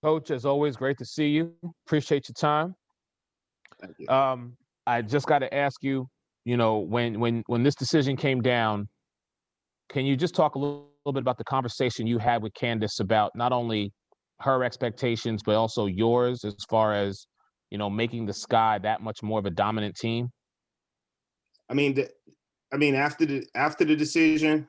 Coach, as always, great to see you. Appreciate your time. Thank you. I just got to ask you, when this decision came down, can you just talk a little bit about the conversation you had with Candace about not only her expectations, but also yours as far as, making the Sky that much more of a dominant team? I mean, after the decision,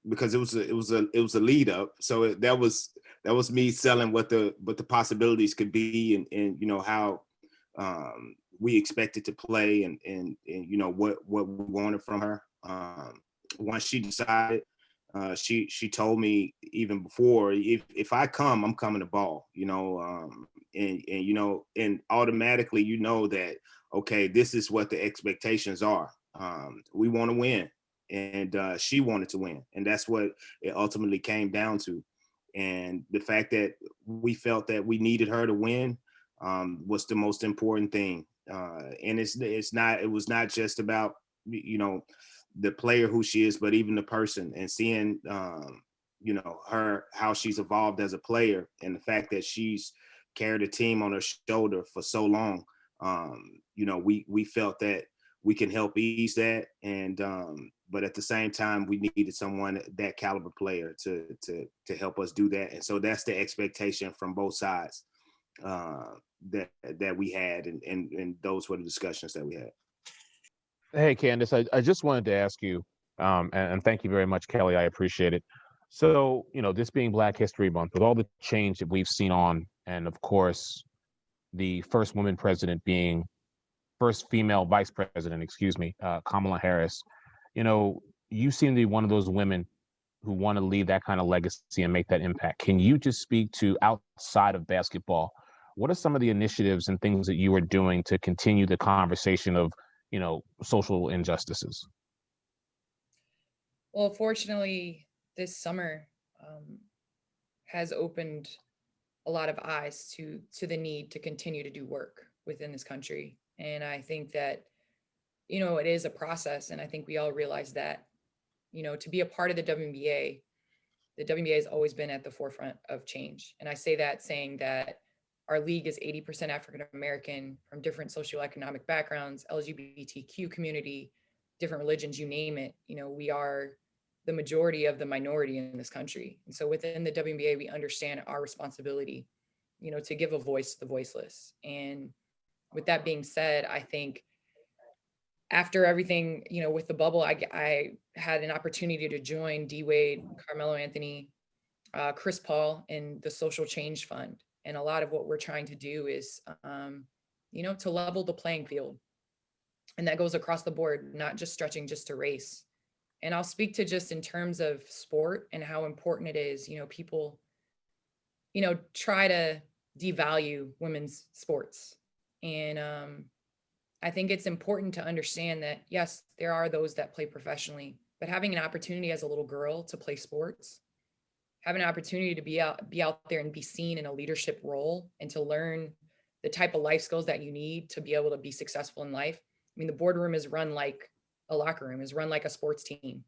because it was a lead up, so that was me selling what the possibilities could be, and how we expected to play, and what we wanted from her. Once she decided, she told me even before, if I come, I'm coming to ball, and automatically that, okay, this is what the expectations are. We want to win, and she wanted to win, and that's what it ultimately came down to. And the fact that we felt that we needed her to win was the most important thing. And it was not just about the player who she is, but even the person, and seeing her, how she's evolved as a player, and the fact that she's carried a team on her shoulder for so long. We felt that we can help ease that, and but at the same time, we needed someone, that caliber player, to help us do that. And so that's the expectation from both sides, that we had, and those were the discussions that we had. Hey, Candace, I just wanted to ask you, and thank you very much, Kelly. I appreciate it. So, this being Black History Month, with all the change that we've seen and of course, the first woman president being first female vice president, excuse me, Kamala Harris, you seem to be one of those women who want to leave that kind of legacy and make that impact. Can you just speak to, outside of basketball, what are some of the initiatives and things that you are doing to continue the conversation of, social injustices? Well, fortunately, this summer has opened a lot of eyes to the need to continue to do work within this country. And I think that, it is a process. And I think we all realize that, to be a part of the WNBA has always been at the forefront of change. And I say that saying that our league is 80% African American, from different socioeconomic backgrounds, LGBTQ community, different religions, you name it. We are the majority of the minority in this country. And so within the WNBA, we understand our responsibility, to give a voice to the voiceless. And with that being said, I think after everything, with the bubble, I had an opportunity to join D Wade, Carmelo Anthony, Chris Paul in the Social Change Fund. And a lot of what we're trying to do is, to level the playing field. And that goes across the board, not just stretching just to race. And I'll speak to just in terms of sport and how important it is. People, try to devalue women's sports. And I think it's important to understand that, yes, there are those that play professionally, but having an opportunity as a little girl to play sports, having an opportunity to be out there and be seen in a leadership role, and to learn the type of life skills that you need to be able to be successful in life. I mean, the boardroom is run like a locker room, is run like a sports team.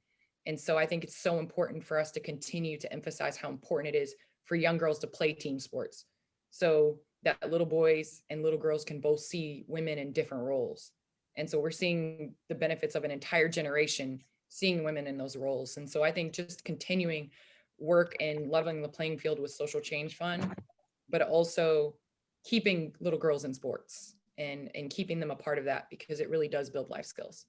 And so I think it's so important for us to continue to emphasize how important it is for young girls to play team sports, so that little boys and little girls can both see women in different roles. And so we're seeing the benefits of an entire generation seeing women in those roles. And so I think just continuing work and leveling the playing field with Social Change Fund, but also keeping little girls in sports, and keeping them a part of that, because it really does build life skills.